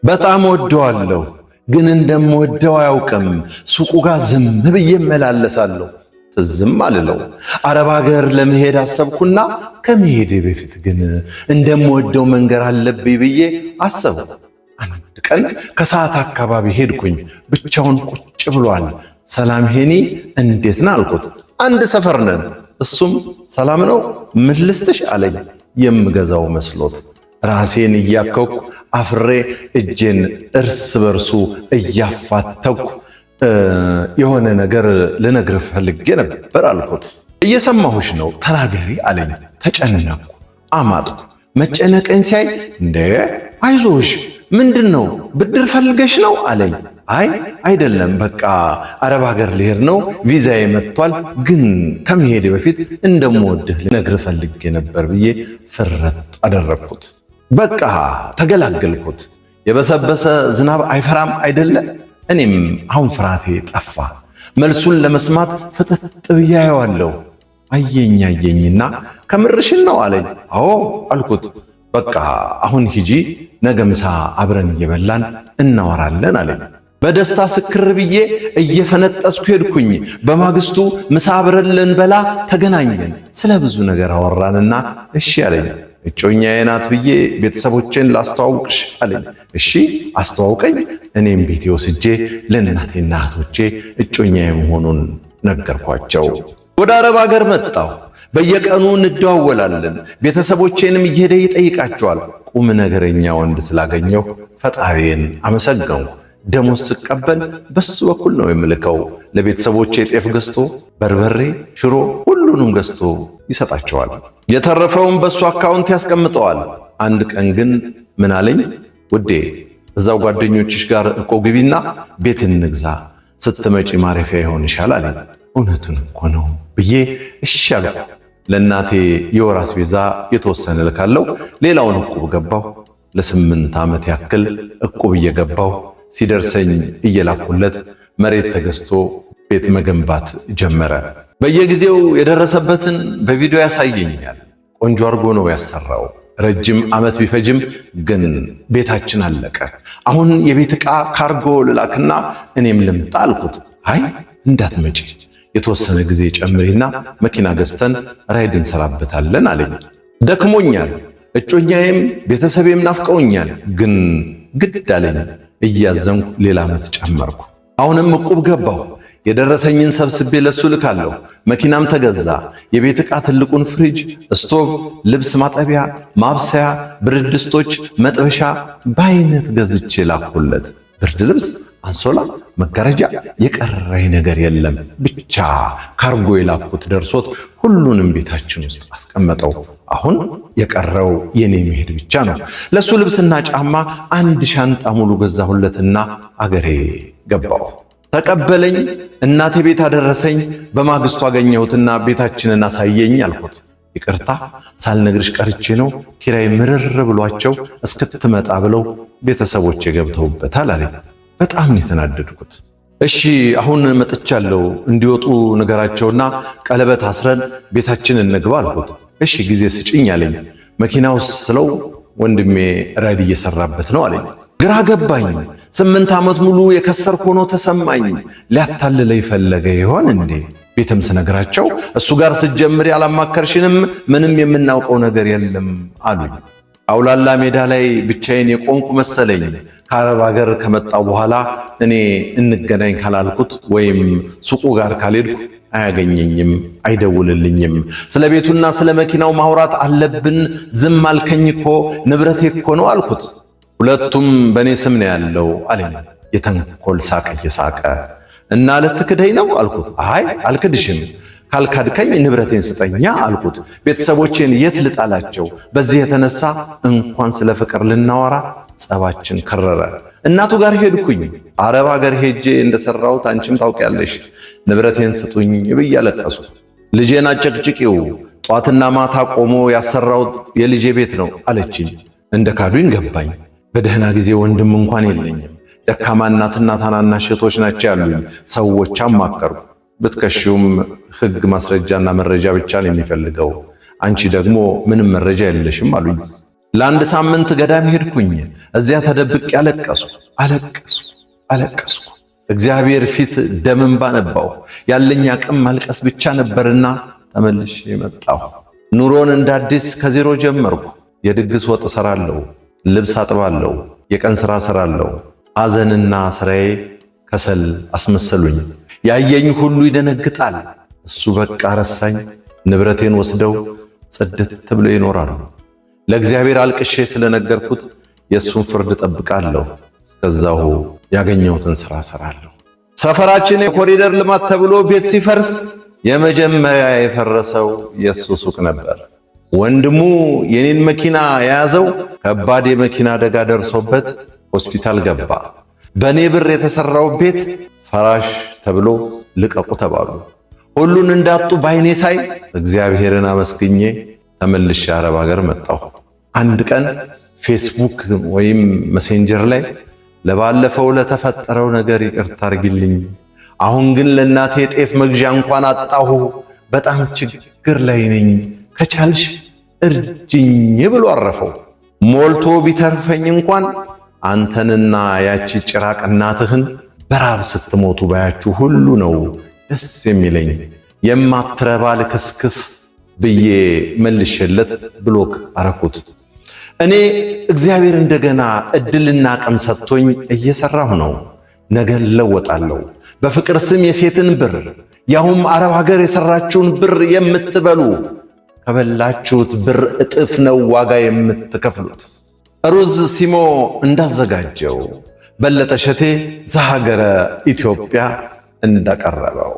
በጣም ወደዋለሁ፣ ግን እንደምወደው አያውቅም። ሱቁ ጋር ዝም ብዬ እመላለሳለሁ፣ ትዝም አልለው። አረብ ሀገር ለመሄድ አሰብኩና ከመሄዴ በፊት ግን እንደምወደው መንገር አለብኝ ብዬ አሰብኩ። አንድ ቀን ከሰዓት አካባቢ ሄድኩኝ። ብቻውን ቁጭ ብሏል። ሰላም ሄኒ እንዴት ነህ አልኩት። አንድ ሰፈር ነን። እሱም ሰላም ነው ምን ልስጥሽ አለኝ። የምገዛው መስሎት ራሴን እያከኩ አፍሬ እጄን እርስ በርሱ እያፋተኩ የሆነ ነገር ልነግርህ ፈልጌ ነበር አልኩት። እየሰማሁሽ ነው ተናገሪ አለኝ። ተጨነቅኩ፣ አማጥኩ። መጨነቅን ሲያይ እንዴ አይዞሽ ምንድነው ብድር ፈልገሽ ነው አለኝ። አይ አይደለም፣ በቃ አረብ ሀገር ልሄድ ነው፣ ቪዛዬ መጥቷል፣ ግን ከመሄድ በፊት እንደምወድህ ልነግርህ ፈልጌ ነበር ብዬ ፍርጥ አደረግኩት። በቃ ተገላገልኩት። የበሰበሰ ዝናብ አይፈራም አይደለ? እኔም አሁን ፍርሃቴ ጠፋ። መልሱን ለመስማት ፍጥጥ ብዬ አየዋለሁ። አየኝና ከምርሽን ነው አለኝ። አዎ አልኩት። በቃ አሁን ሂጂ፣ ነገ ምሳ አብረን እየበላን እናወራለን አለኝ። በደስታ ስክር ብዬ እየፈነጠስኩ ሄድኩኝ። በማግስቱ ምሳ አብረን ልንበላ ተገናኘን። ስለ ብዙ ነገር አወራንና እሺ አለኝ። እጮኛዬ ናት ብዬ ቤተሰቦቼን ላስተዋውቅሽ አለኝ። እሺ አስተዋውቀኝ። እኔም ቤቴ ወስጄ ለእናቴና እህቶቼ እጮኛዬ መሆኑን ነገርኳቸው። ወደ አረብ ሀገር መጣሁ። በየቀኑ እንደዋወላለን። ቤተሰቦቼንም እየሄደ ይጠይቃቸዋል። ቁም ነገረኛ ወንድ ስላገኘው ፈጣሪን አመሰገንኩ። ደሞዝ ስቀበል በሱ በኩል ነው የምልከው። ለቤተሰቦቼ ጤፍ ገዝቶ በርበሬ፣ ሽሮ ሁሉንም ገዝቶ ይሰጣቸዋል። የተረፈውን በሱ አካውንት ያስቀምጠዋል። አንድ ቀን ግን ምን አለኝ? ውዴ እዛው ጓደኞችሽ ጋር እኮ ግቢና ቤት እንግዛ፣ ስትመጪ ማረፊያ ይሆንሻል አለኝ። እውነቱን እኮ ነው ብዬ እሺ አልኩ። ለእናቴ የወር አስቤዛ የተወሰነ ልካለው። ሌላውን እቁብ ገባው። ለ8 ዓመት ያክል እቁብ እየገባው ሲደርሰኝ እየላኩለት መሬት ተገዝቶ ቤት መገንባት ጀመረ። በየጊዜው የደረሰበትን በቪዲዮ ያሳየኛል። ቆንጆ አርጎ ነው ያሰራው። ረጅም ዓመት ቢፈጅም ግን ቤታችን አለቀ። አሁን የቤት ዕቃ ካርጎ ልላክና እኔም ልምጣ አልኩት። አይ እንዳትመጪ፣ የተወሰነ ጊዜ ጨምሪና መኪና ገዝተን ራይድ እንሰራበታለን አለኝ። ደክሞኛል፣ እጮኛዬም ቤተሰቤም ናፍቀውኛል፣ ግን ግድ አለኝ። እያዘንኩ ሌላ ዓመት ጨመርኩ። አሁንም እቁብ ገባሁ። የደረሰኝን ሰብስቤ ለሱ ልካለሁ። መኪናም ተገዛ። የቤት ዕቃ ትልቁን ፍሪጅ፣ ስቶቭ፣ ልብስ ማጠቢያ፣ ማብሰያ፣ ብርድ ድስቶች፣ መጥበሻ በአይነት ገዝቼ ላኩለት። ብርድ ልብስ፣ አንሶላ፣ መጋረጃ የቀረኝ ነገር የለም። ብቻ ካርጎ የላኩት ደርሶት ሁሉንም ቤታችን ውስጥ አስቀመጠው። አሁን የቀረው የኔ መሄድ ብቻ ነው። ለሱ ልብስና ጫማ አንድ ሻንጣ ሙሉ ገዛሁለትና አገሬ ገባሁ። ተቀበለኝ። እናቴ ቤት አደረሰኝ። በማግስቱ አገኘሁትና ቤታችንን አሳየኝ አልኩት። ይቅርታ ሳልነግርሽ ቀርቼ ነው፣ ኪራይ ምርር ብሏቸው እስክትመጣ ብለው ቤተሰቦቼ ገብተውበታል አለኝ። በጣም ነው የተናደድኩት። እሺ አሁን መጥቻለሁ፣ እንዲወጡ ነገራቸውና ቀለበት አስረን ቤታችንን እንግባ አልኩት። እሺ ጊዜ ስጭኝ አለኝ። መኪናውስ ስለው ወንድሜ ራይድ እየሰራበት ነው አለኝ። ግራ ገባኝ። 8 ዓመት ሙሉ የከሰርኩ ሆኖ ተሰማኝ። ሊያታልለኝ ፈለገ ይሆን እንዴ? ቤትም ስነግራቸው እሱ ጋር ስትጀምሪ ያላማከርሽንም ምንም የምናውቀው ነገር የለም አሉኝ። አውላላ ሜዳ ላይ ብቻዬን የቆምኩ መሰለኝ። ከአረብ ሀገር ከመጣው በኋላ እኔ እንገናኝ ካላልኩት ወይም ሱቁ ጋር ካልሄድኩ አያገኘኝም፣ አይደውልልኝም። ስለ ቤቱና ስለ መኪናው ማውራት አለብን። ዝም አልከኝ እኮ ንብረቴ እኮ ነው አልኩት። ሁለቱም በእኔ ስም ነው ያለው አለኝ። የተንኮል ሳቅ እየሳቀ እና ልትክደኝ ነው አልኩት። አይ አልክድሽም፣ ካልካድከኝ ንብረቴን ስጠኛ አልኩት። ቤተሰቦቼን የት ልጣላቸው? በዚህ የተነሳ እንኳን ስለ ፍቅር ልናወራ ጸባችን ከረረ። እናቱ ጋር ሄድኩኝ። አረብ ሀገር ሄጄ እንደሰራሁት አንቺም ታውቂያለሽ። ንብረቴን ስጡኝ ብዬ አለቀሱ። ልጄን አጨቅጭቂው፣ ጧትና ማታ ቆሞ ያሰራሁት የልጄ ቤት ነው አለችኝ። እንደ ካዱኝ ገባኝ። በደህና ጊዜ ወንድም እንኳን የለኝም። ደካማ እናትና ታናናሽ እህቶች ናቸው ያሉኝ። ሰዎች አማከርኩ። ብትከሺውም ሕግ ማስረጃና መረጃ ብቻ ነው የሚፈልገው። አንቺ ደግሞ ምንም መረጃ የለሽም አሉኝ። ለአንድ ሳምንት ገዳም ሄድኩኝ። እዚያ ተደብቄ አለቀስኩ። እግዚአብሔር ፊት ደም እንባ ነባሁ። ያለኝ አቅም ማልቀስ ብቻ ነበርና ተመልሼ መጣሁ። ኑሮን እንደ አዲስ ከዜሮ ጀመርኩ። የድግስ ወጥ ሰራለሁ፣ ልብስ አጥባለሁ፣ የቀን ሥራ ሰራለሁ። ሐዘንና ስራዬ ከሰል አስመሰሉኝ። ያየኝ ሁሉ ይደነግጣል። እሱ በቃ ረሳኝ። ንብረቴን ወስደው ጽድት ብለው ይኖራሉ። ለእግዚአብሔር አልቅሼ ስለነገርኩት የእሱን ፍርድ ጠብቃለሁ። እስከዛው ያገኘሁትን ሥራ ሰራለሁ። ሰፈራችን የኮሪደር ልማት ተብሎ ቤት ሲፈርስ የመጀመሪያ የፈረሰው የእሱ ሱቅ ነበር። ወንድሙ የኔን መኪና የያዘው ከባድ የመኪና አደጋ ደርሶበት ሆስፒታል ገባ። በኔ ብር የተሰራው ቤት ፈራሽ ተብሎ ልቀቁ ተባሉ። ሁሉን እንዳጡ ባይኔ ሳይ እግዚአብሔርን አመስግኜ ተመልሼ አረብ ሀገር መጣሁ። አንድ ቀን ፌስቡክ ወይም መሴንጀር ላይ ለባለፈው ለተፈጠረው ነገር ይቅርታ አርግልኝ፣ አሁን ግን ለእናቴ ጤፍ መግዣ እንኳን አጣሁ፣ በጣም ችግር ላይ ነኝ፣ ከቻልሽ እርጅኝ ብሎ አረፈው። ሞልቶ ቢተርፈኝ እንኳን አንተንና ያቺ ጭራቅ እናትህን በራብ ስትሞቱ ባያችሁ ሁሉ ነው ደስ የሚለኝ። የማትረባ ልክስክስ ብዬ መልሼለት ብሎክ አረኩት። እኔ እግዚአብሔር እንደገና እድልና አቅም ሰጥቶኝ እየሰራሁ ነው። ነገ እለወጣለሁ። በፍቅር ስም የሴትን ብር ያውም አረብ ሀገር የሰራችውን ብር የምትበሉ ከበላችሁት ብር እጥፍ ነው ዋጋ የምትከፍሉት። ሩዝ ሲሞ እንዳዘጋጀው በለጠ ሸቴ ዘሀገረ ኢትዮጵያ እንዳቀረበው